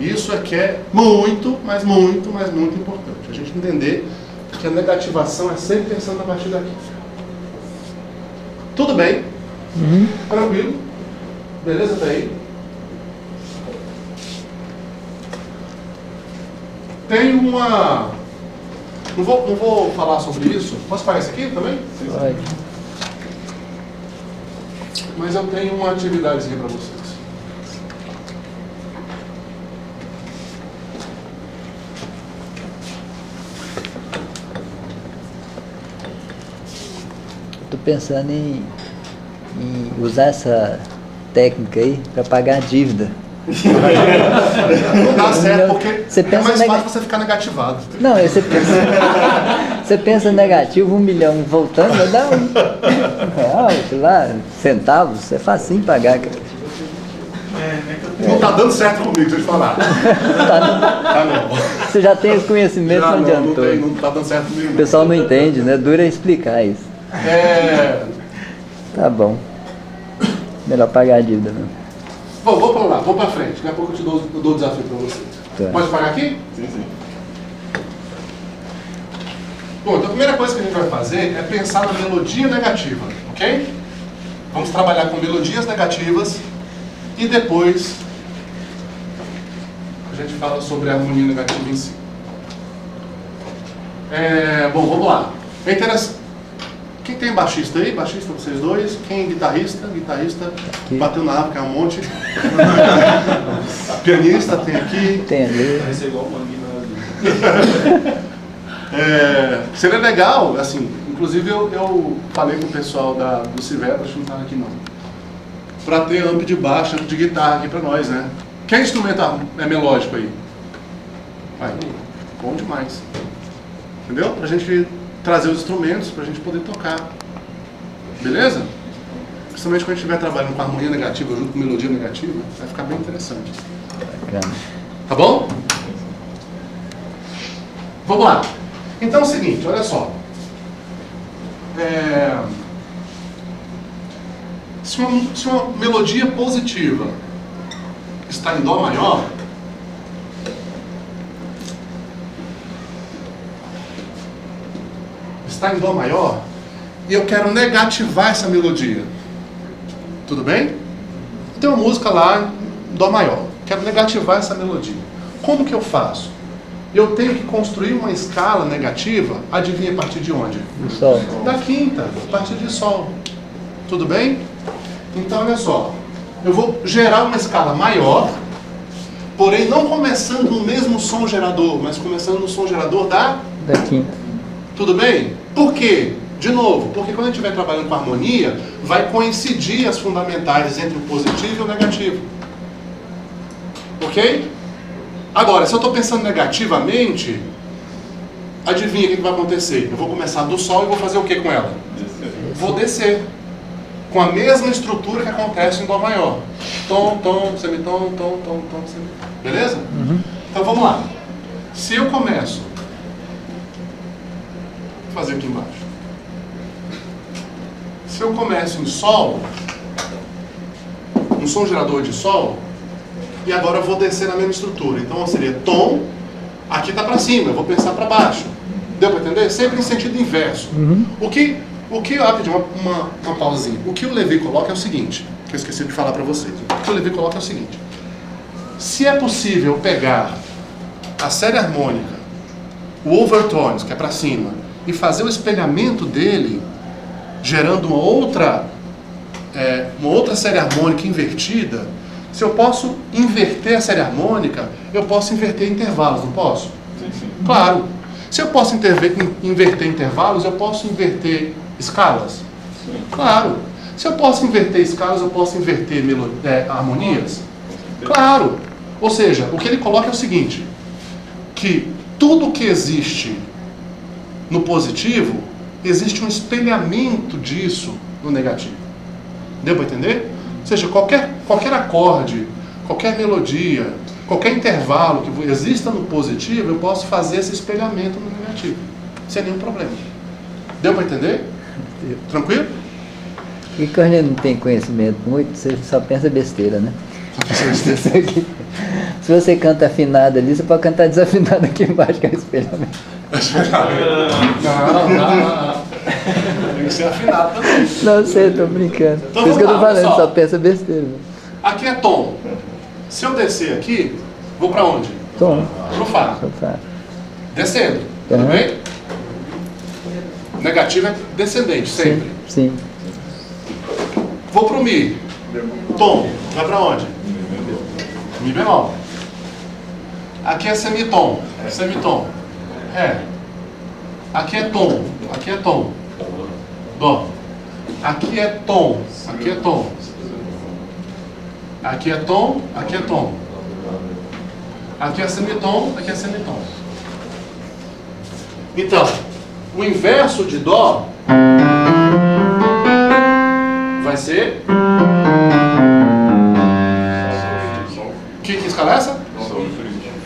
Isso é que é muito, mas muito, mas muito importante. A gente entender que a negativação é sempre pensando a partir daqui. Tudo bem? Tranquilo? Beleza até aí? Tem uma... Não vou falar sobre isso. Posso parar isso aqui também? Pode. Mas eu tenho uma atividadezinha para vocês. Tô pensando em usar essa técnica aí para pagar a dívida. Não dá certo, porque Você é pensa mais fácil você ficar negativado. Não, aí você pensa negativo, 1 milhão voltando, vai dar R$1, sei lá, centavos, é facinho pagar, cara. Não tá dando certo comigo, deixa eu te falar. Tá não. Você já tem esse conhecimento, Já não adiantou. não tá dando certo comigo. O pessoal não entende, né? Dura explicar isso. Tá bom. Melhor pagar a dívida mesmo. Bom, vou pra lá, vou pra frente. Daqui a pouco eu te dou o desafio pra você. Tá. Pode pagar aqui? Sim. Bom, então a primeira coisa que a gente vai fazer é pensar na melodia negativa, ok? Vamos trabalhar com melodias negativas e depois a gente fala sobre a harmonia negativa em si. Bom, vamos lá. É interessante. Quem tem baixista aí? Baixista, vocês dois. Quem guitarrista? Guitarrista. Bateu na árvore, que é um monte. Pianista, tem aqui. Tem ali. Vai ser igual o Mangue na... Seria legal, assim, inclusive eu falei com o pessoal do Civeta, acho que não estava aqui não, para ter amp de baixo, amp de guitarra aqui para nós, né? Que instrumento é melódico aí? Vai, bom demais. Entendeu? Pra gente trazer os instrumentos, pra gente poder tocar. Beleza? Principalmente quando a gente estiver trabalhando com harmonia negativa junto com melodia negativa, vai ficar bem interessante. Bacana. Tá bom? Vamos lá. Então é o seguinte, olha só. Se uma melodia positiva está em Dó maior, e eu quero negativar essa melodia. Tudo bem? Tem uma música lá em Dó maior. Quero negativar essa melodia. Como que eu faço? Eu tenho que construir uma escala negativa, adivinha a partir de onde? O Sol. Da quinta, a partir de Sol. Tudo bem? Então, olha só. Eu vou gerar uma escala maior, porém não começando no mesmo som gerador, mas começando no som gerador da quinta. Tudo bem? Por quê? De novo, porque quando a gente estiver trabalhando com harmonia, vai coincidir as fundamentais entre o positivo e o negativo. Ok? Agora, se eu estou pensando negativamente, adivinha o que vai acontecer? Eu vou começar do Sol e vou fazer o que com ela? Vou descer. Com a mesma estrutura que acontece em Dó maior. Tom, tom, semitom, tom, tom, tom, semitom. Beleza? Então vamos lá. Se eu começo... Vou fazer aqui embaixo. Se eu começo em Sol, um som gerador de Sol, e agora eu vou descer na mesma estrutura. Então seria tom, aqui está para cima, eu vou pensar para baixo. Deu para entender? Sempre em sentido inverso. O que uma pausinha. O que o Levi coloca é o seguinte, que eu esqueci de falar para vocês. O que o Levi coloca é o seguinte: se é possível pegar a série harmônica o overtones, que é para cima, e fazer o espelhamento dele, gerando uma outra série harmônica invertida, se eu posso inverter a série harmônica, eu posso inverter intervalos, não posso? Sim. Claro. Se eu posso inverter intervalos, eu posso inverter escalas? Sim. Claro. Se eu posso inverter escalas, eu posso inverter harmonias? Claro. Ou seja, o que ele coloca é o seguinte, que tudo que existe no positivo, existe um espelhamento disso no negativo. Deu para entender? Ou seja, qualquer acorde, qualquer melodia, qualquer intervalo que exista no positivo, eu posso fazer esse espelhamento no negativo, sem nenhum problema. Deu para entender? Tranquilo? E quando ele não tem conhecimento muito, você só pensa besteira, né? Se você canta afinado ali, você pode cantar desafinado aqui embaixo, que é o espelhamento. Não. Tem que ser afinado também. Não sei, tô brincando. Então, Por isso que eu tô vamos lá, falando, pessoal. só pensa besteira. Aqui é tom. Se eu descer aqui, vou para onde? Tom. Pro Fá. Sofá. Descendo. Tudo Uhum. bem? Negativo é descendente, sempre. Sim. Vou pro Mi. Tom. Vai para onde? Mi bemol. Aqui é semitom. Semitom. Ré. Aqui é tom. Aqui é tom. Dó. Aqui é tom. Aqui é tom. Aqui é tom. Aqui é tom. Aqui é semitom. Aqui é semitom. Então, o inverso de Dó vai ser... Que escala é essa?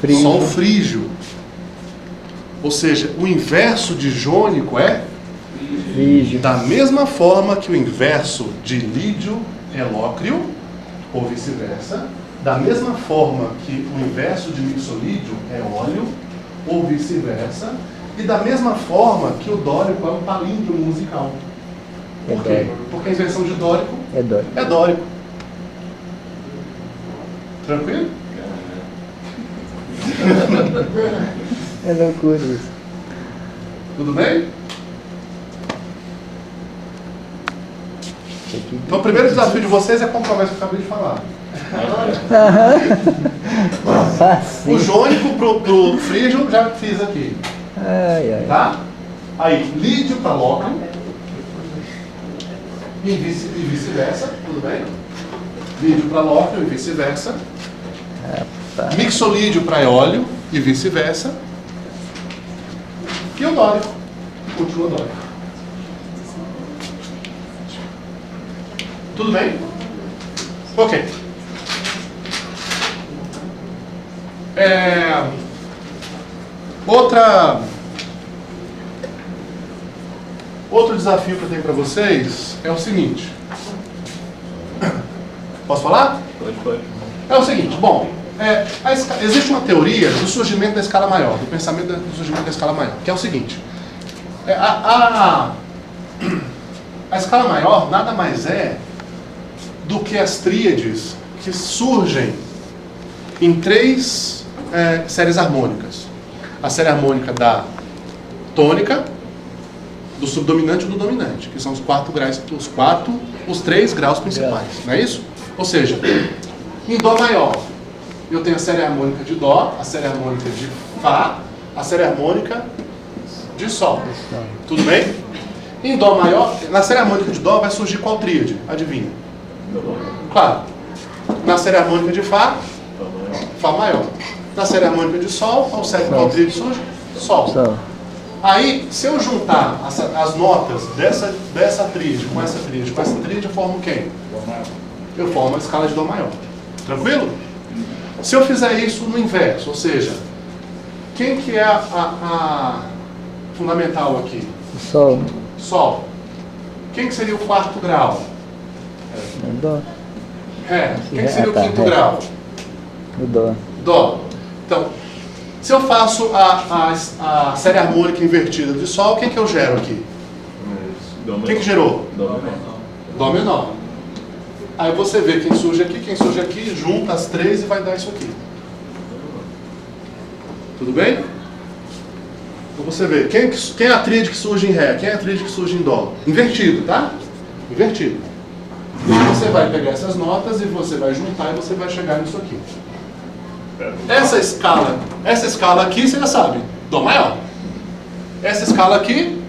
Frígio. Sol frígio. Ou seja, o inverso de jônico é Frígio. da mesma forma que o inverso de lídio é lócrio, ou vice-versa, da mesma forma que o inverso de mixolídio é óleo, ou vice-versa, e da mesma forma que o dórico é um palíndromo musical. Por quê? dórico. Porque a inversão de dórico É dó. é dórico. Tranquilo? É loucura isso. Tudo bem? Então o primeiro desafio de vocês é comprovar isso que eu acabei de falar. O Fácil. jônico pro frígio já fiz aqui. Ai, ai. Tá? Aí, lídio para lócrio. E vice-versa, tudo bem? Lídio para lócrio e vice-versa. Rapaz. Mixolídio para eólio e vice-versa. E o dórico. Continua dórico. Tudo bem? Ok. Outro desafio que eu tenho para vocês é o seguinte. Posso falar? Pode. É o seguinte, bom, existe uma teoria do surgimento da escala maior, do pensamento do surgimento da escala maior, que é o seguinte. A escala maior nada mais é do que as tríades que surgem em três séries harmônicas. A série harmônica da tônica, do subdominante e do dominante, que são os três graus principais, não é isso? Ou seja, em Dó maior, eu tenho a série harmônica de Dó, a série harmônica de Fá, a série harmônica de Sol. Tudo bem? Em Dó maior, na série harmônica de Dó vai surgir qual tríade? Adivinha? Claro. Na série harmônica de Fá, Fá maior. Na série harmônica de Sol, qual tríade surge? Sol. Só. Aí, se eu juntar as notas dessa tríade com essa tríade, eu formo quem? Eu formo a escala de Dó maior. Tranquilo? Se eu fizer isso no inverso, ou seja, quem que é a fundamental aqui? O sol. Sol. Quem que seria o quarto grau? O dó. Ré. Quem que seria o Ré, tá, quinto Ré. grau? O dó. Dó. Então, se eu faço a série harmônica invertida de Sol, quem que eu gero aqui? Quem que gerou? Dó menor. Aí você vê quem surge aqui, junta as três e vai dar isso aqui. Tudo bem? Então você vê, quem é a tríade que surge em Ré? Quem é a tríade que surge em Dó? Invertido, tá? Invertido. E você vai pegar essas notas e você vai juntar e você vai chegar nisso aqui. Essa escala aqui, você já sabe, Dó maior. Essa escala aqui,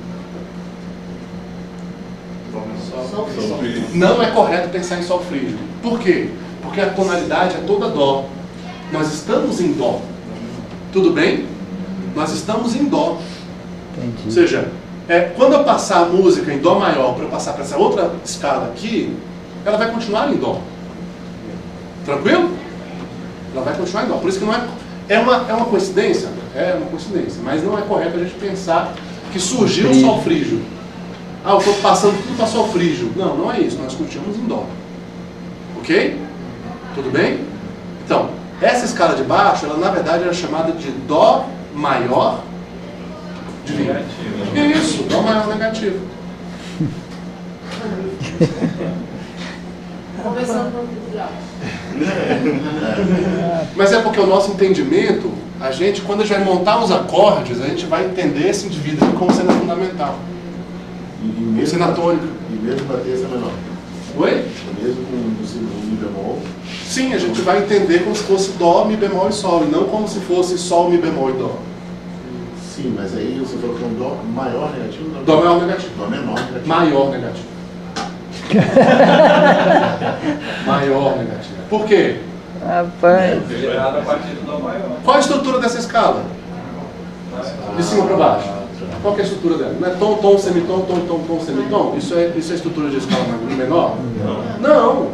não é correto pensar em Sol frígio. Por quê? Porque a tonalidade é toda Dó. Nós estamos em Dó. Tudo bem? Nós estamos em Dó. Entendi. Ou seja, quando eu passar a música em Dó maior para eu passar para essa outra escala aqui, ela vai continuar em Dó. Tranquilo? Ela vai continuar em Dó. Por isso que não é uma coincidência? É uma coincidência. Mas não é correto a gente pensar que surgiu o Sol frígio. Ah, eu estou passando tudo para Sol frígio. Não, não é isso. Nós continuamos em Dó. Ok? Tudo bem? Então, essa escala de baixo, ela na verdade era chamada de Dó maior negativo. Isso, Dó maior negativo. Começando com o grau. Mas é porque o nosso entendimento, quando a gente vai montar os acordes, a gente vai entender esse indivíduo como sendo fundamental. Sendo a tônica. E mesmo para terça menor. Oi? Mesmo com o Mi bemol. Sim, a gente vai entender como se fosse Dó, Mi bemol e Sol, e não como se fosse Sol, Mi bemol e Dó. Sim, mas aí você falou que é um Dó maior negativo? Dó maior negativo. Dó menor negativo. Maior negativo. Maior negativo. Por quê? Rapaz. Virado a partir do Dó maior. Qual a estrutura dessa escala? De cima para baixo. Qual que é a estrutura dela? Não é tom, tom, semitom, tom, tom, tom, semitom? Isso é estrutura de escala menor? Não.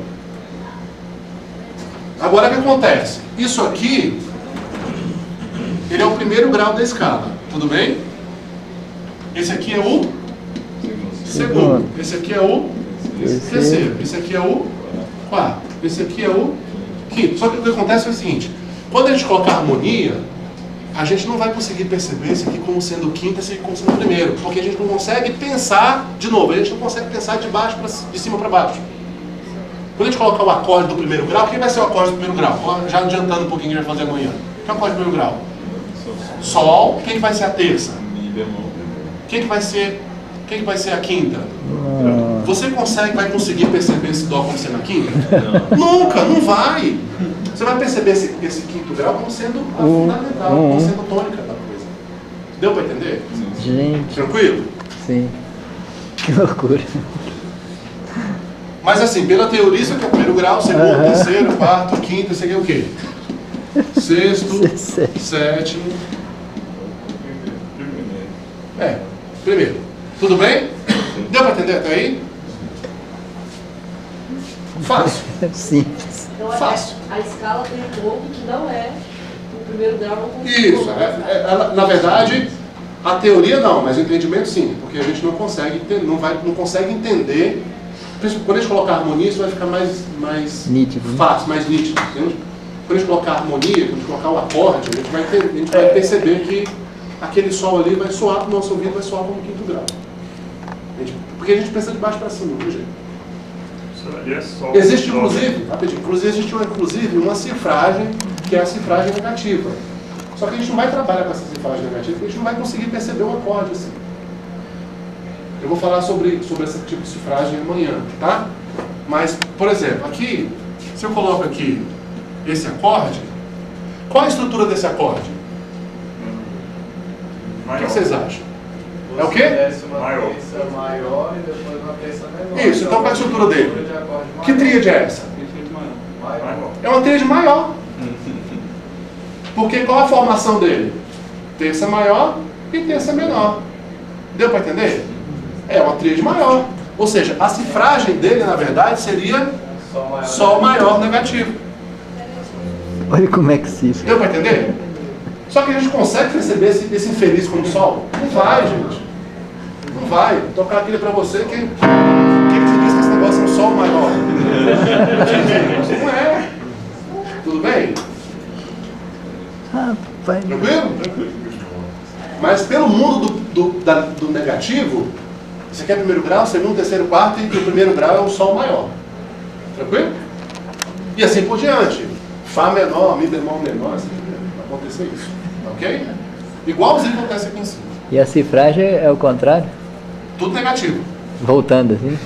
Agora o que acontece? Isso aqui, ele é o primeiro grau da escala, tudo bem? Esse aqui é o segundo. Esse aqui é o terceiro. Esse aqui é o quarto. Esse aqui é o quinto. Só que o que acontece é o seguinte: quando a gente colocar harmonia, a gente não vai conseguir perceber esse aqui como sendo o quinto e esse aqui como sendo o primeiro, porque a gente não consegue pensar, de novo, a gente não consegue pensar de cima para baixo. Quando a gente colocar o acorde do primeiro grau, quem vai ser o acorde do primeiro grau? Já adiantando um pouquinho que a gente vai fazer amanhã. Quem é o acorde do primeiro grau? Sol. Quem vai ser a terça? Mi bemol. Quem vai ser a quinta? Você vai conseguir perceber esse Dó como sendo a quinta? Nunca, não vai. Você vai perceber esse quinto grau como sendo a fundamental, como sendo a tônica da coisa. Deu para entender? Gente. Tranquilo? Sim. Que loucura. Mas assim, pela teoria, isso aqui é o primeiro grau, segundo, terceiro, quarto, quinto, isso aqui é o quê? Sexto, sétimo. Primeiro. Tudo bem? Deu para entender até aí? Fácil. Simples. Então, Fácil. a escala tem um ponto que não é o primeiro grau. Não consegue Isso. Na verdade, a teoria não, mas o entendimento sim, porque a gente não consegue entender. Quando a gente colocar harmonia, isso vai ficar mais nítido, fácil, mais nítido. Entende? Quando a gente colocar harmonia, quando a gente colocar o acorde, a gente vai perceber que aquele Sol ali vai soar para o nosso ouvido, vai soar como quinto grau. Porque a gente pensa de baixo para cima, não jeito. Existe inclusive uma cifragem, que é a cifragem negativa. Só que a gente não vai trabalhar com essa cifragem negativa, porque a gente não vai conseguir perceber um acorde assim. Eu vou falar sobre esse tipo de cifragem amanhã, tá? Mas, por exemplo, aqui, se eu coloco aqui esse acorde, qual a estrutura desse acorde? O que vocês acham? É o quê? Desce uma terça maior e depois uma terça menor. Isso, então qual é a estrutura dele? Que tríade é essa? Maior. É uma tríade maior. Porque qual a formação dele? Terça maior e terça menor. Deu para entender? É uma tríade maior. Ou seja, a cifragem dele, na verdade, seria Sol maior negativo. Olha como é que cifra. Deu para entender? Só que a gente consegue perceber esse infeliz como Sol? Não vai, gente. Não vai. Vou tocar aquele para você. Quem que diz que esse negócio é um Sol maior? Não é. Tudo bem? Rapaz. Tranquilo? Mas pelo mundo do negativo, esse aqui é primeiro grau, segundo, terceiro, quarto, e o primeiro grau é o Sol maior. Tranquilo? E assim por diante. Fá menor, Mi bemol menor, assim, vai acontecer isso. Ok? Igualzinho acontece aqui em cima. E a cifragem é o contrário? Tudo negativo. Voltando assim?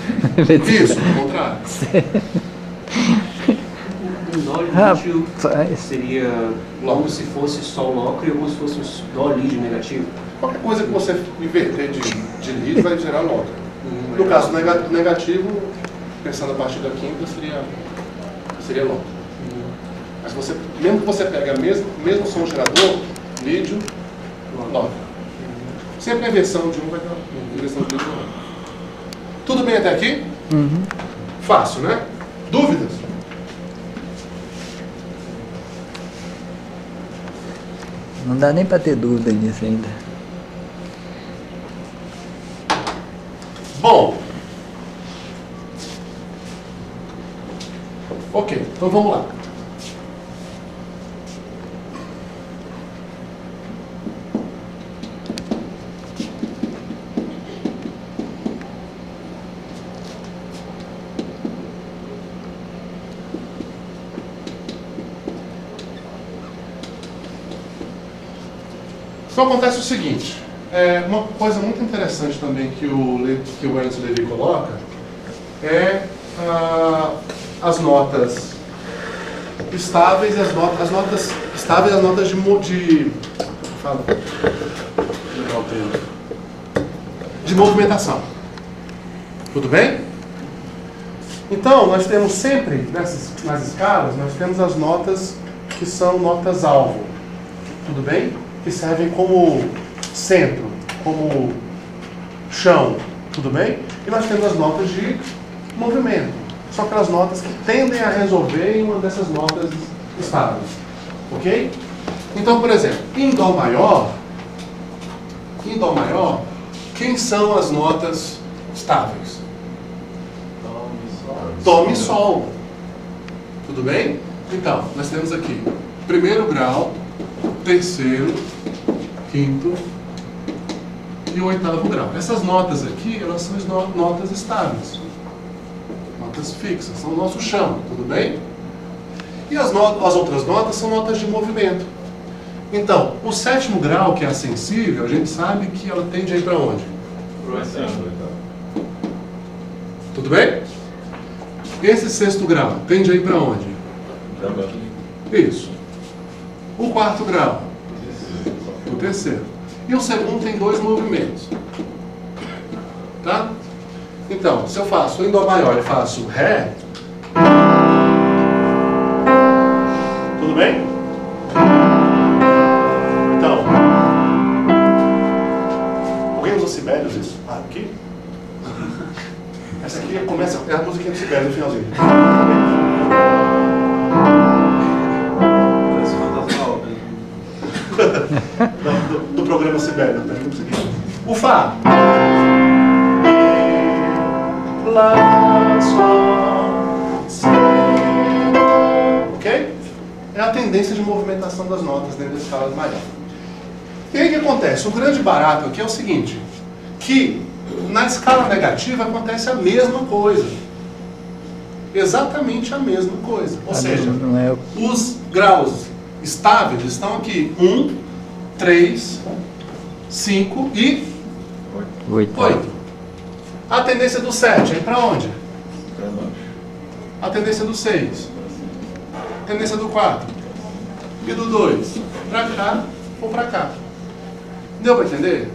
Isso, o contrário. Um dó lídio seria como se fosse sol locre ou como se fosse um dó lídio negativo? Qualquer coisa que você inverter de lídio vai gerar locre. No caso negativo, pensando a partir da química, seria locre. Mas mesmo que você pegue o mesmo som gerador, lídio, locre. Sempre a inversão de um vai dar inversão de lídio. Tudo bem até aqui? Uhum. Fácil, né? Dúvidas? Não dá nem para ter dúvida nisso ainda. Bom. Ok, então vamos lá. Então acontece o seguinte, uma coisa muito interessante também que o Enzo Levi coloca é as notas estáveis e as notas estáveis e as notas de movimentação. Tudo bem? Então nós temos sempre nas escalas nós temos as notas que são notas alvo. Tudo bem? Que servem como centro, como chão, tudo bem? E nós temos as notas de movimento. São aquelas notas que tendem a resolver em uma dessas notas estáveis. Ok? Então, por exemplo, em Dó maior, quem são as notas estáveis? Dó, Mi, Sol. Tudo bem? Então, nós temos aqui primeiro grau, terceiro, quinto e o oitavo grau. Essas notas aqui, elas são as notas estáveis. Notas fixas, são o nosso chão, tudo bem? E as outras notas são notas de movimento. Então, o sétimo grau, que é a sensível, a gente sabe que ela tende a ir para onde? Pro oitavo. Tudo bem? Esse sexto grau tende a ir para onde? Pra baixo. Isso. O quarto grau? O terceiro. E o segundo tem dois movimentos. Tá? Então, se eu faço em Dó maior e faço Ré, tudo bem? Então, alguém usa Sibelius isso? Aqui? Essa aqui começa, é a musiquinha do Sibelius no finalzinho. do programa Sibelius, né? O Fá. Lá, Sol, Si. Ok? É a tendência de movimentação das notas dentro da escala maior. E aí o que acontece? O grande barato aqui é o seguinte, que na escala negativa acontece a mesma coisa. Exatamente a mesma coisa. Ou seja, os graus estáveis estão aqui 1, 3, 5 e 8. A tendência do 7 é para onde? Pra baixo. A tendência do 6. A tendência do 4. E do 2. Para cá ou para cá. Deu para entender?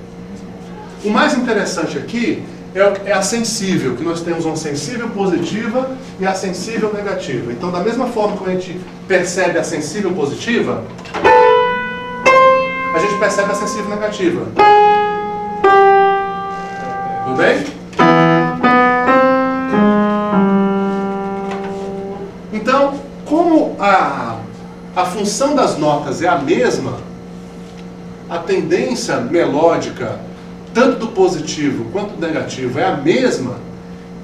O mais interessante aqui é a sensível, que nós temos uma sensível positiva e a sensível negativa. Então, da mesma forma que a gente percebe a sensível positiva, a gente percebe a sensível negativa. Tudo bem? Então, como a função das notas é a mesma, a tendência melódica, tanto do positivo quanto do negativo, é a mesma,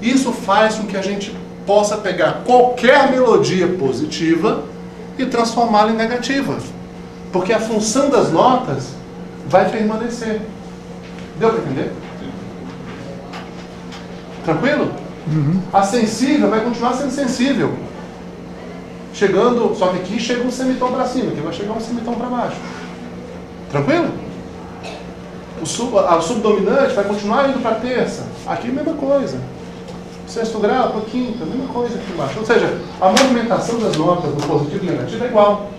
isso faz com que a gente possa pegar qualquer melodia positiva e transformá-la em negativa. Porque a função das notas vai permanecer. Deu para entender? Tranquilo? Uhum. A sensível vai continuar sendo sensível. Chegando, só que aqui chega um semitom para cima, aqui vai chegar um semitom para baixo. Tranquilo? a subdominante vai continuar indo para a terça. Aqui, mesma coisa. Sexto grau para quinta, mesma coisa aqui embaixo. Ou seja, a movimentação das notas do positivo e negativo é igual.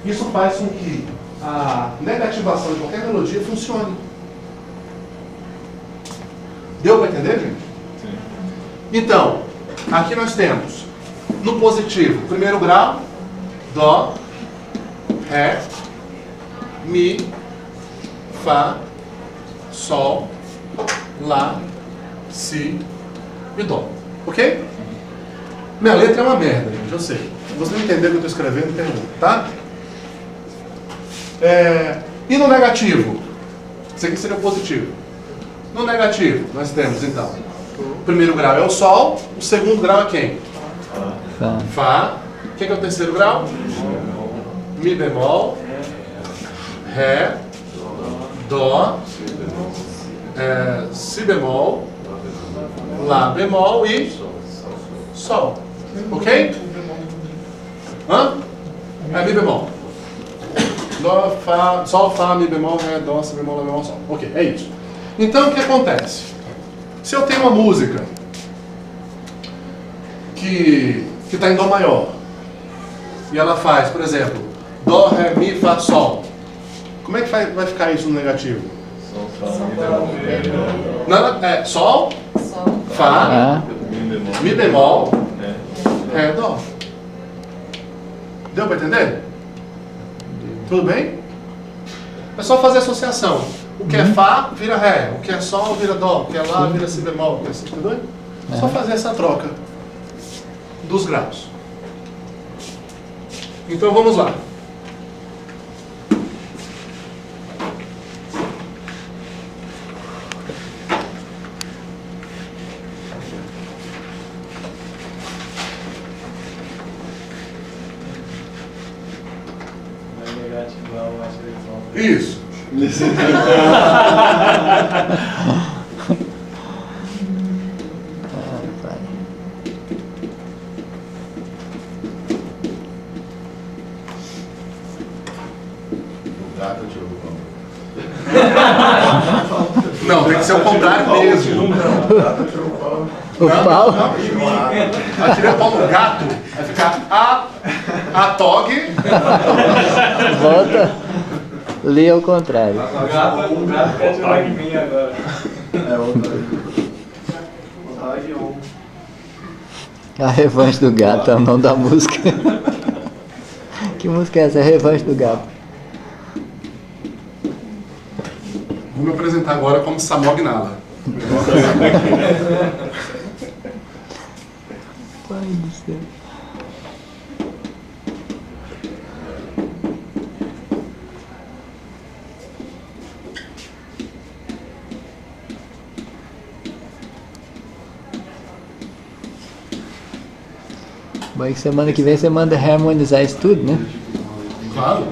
Isso faz com que a negativação de qualquer melodia funcione. Deu para entender, gente? Sim. Então, aqui nós temos, no positivo, primeiro grau, Dó, Ré, Mi, Fá, Sol, Lá, Si e Dó. Ok? Minha letra é uma merda, gente, eu sei. Se você não entender o que eu estou escrevendo, pergunta, tá? E no negativo? Isso aqui seria o positivo. No negativo, nós temos então, o primeiro grau é o Sol, o segundo grau é quem? Fá. Fá. Quem que é o terceiro grau? Mi bemol, Ré, Dó, Si bemol, Lá bemol e Sol. Ok? Hã? Mi bemol. Dó, Fá, Sol, Fá, Mi bemol, Ré, Dó, Si bemol, Lá bemol, Sol. Ok, é isso. Então o que acontece? Se eu tenho uma música que está em Dó maior e ela faz, por exemplo, Dó, Ré, Mi, Fá, Sol, como é que vai ficar isso no negativo? Sol, Fá, Mi bemol. Não, Sol, Sol. Fá, Mi bemol, É. Ré, Dó. Deu para entender? Tudo bem? É só fazer associação. O que é Fá vira Ré, o que é Sol vira Dó, o que é Lá vira Si bemol, o que é Si, entendeu? Só fazer essa troca dos graus. Então vamos lá. Vai negativar o mais horizontal. Isso. O gato tirou o pão. Não, tem que ser o contrário mesmo. O gato tirou o pão. O pau? Atirei o pau no gato, vai ficar a tog. Volta. Lê ao contrário. O gato quer tirar em mim agora. É outra. A revanche do gato é o nome da música. Que música é essa? A revanche do gato. Vou me apresentar agora como Samognala. Pai do céu. Bom, que semana que vem você manda harmonizar isso tudo, né? Claro.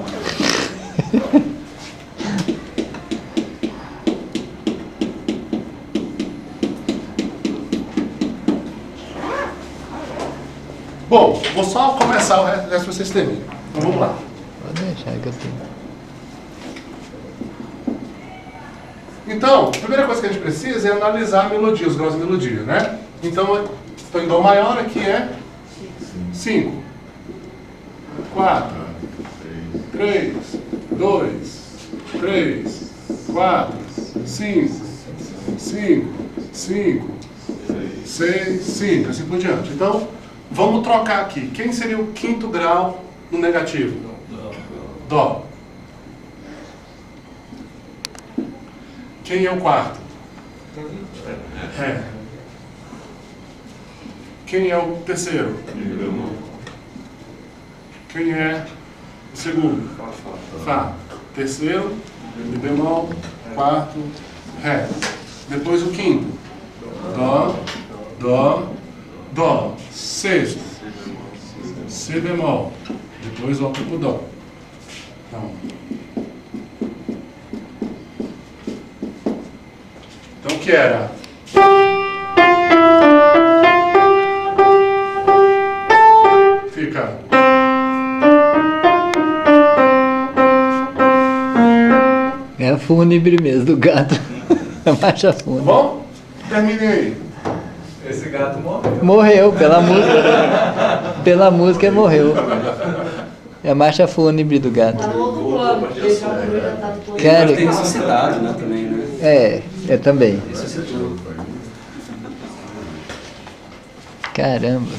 Bom, vou só começar o resto vocês terminam. Então vamos lá. Pode deixar que eu tenho. Então, a primeira coisa que a gente precisa é analisar a melodia, os graus de melodia, né? Então, estou em Dó maior, aqui é 5, 4, 3, 2, 3, 4, 5, 5, 5, 6, 5, assim por diante. Então, vamos trocar aqui. Quem seria o quinto grau no negativo? Dó. Quem é o quarto? Ré. Quem é o terceiro? Quem é o segundo? Fá. Terceiro, Mi bemol, quarto, Ré. Depois o quinto. Dó, Dó, Dó. Sexto, Si bemol. Depois volta pro Dó. Então o que era? Fica. É a fúnebre mesmo do gato. A marcha Tá fúnebre. bom? Terminem aí. Esse gato morreu. Morreu, pela música. Pela música morreu. É a marcha fúnebre do gato. Tá no outro plano, porque já foi já tá no plano. Cara, Ele tem ressuscitado, né, também, né? eu também. Ressuscitou. Caramba.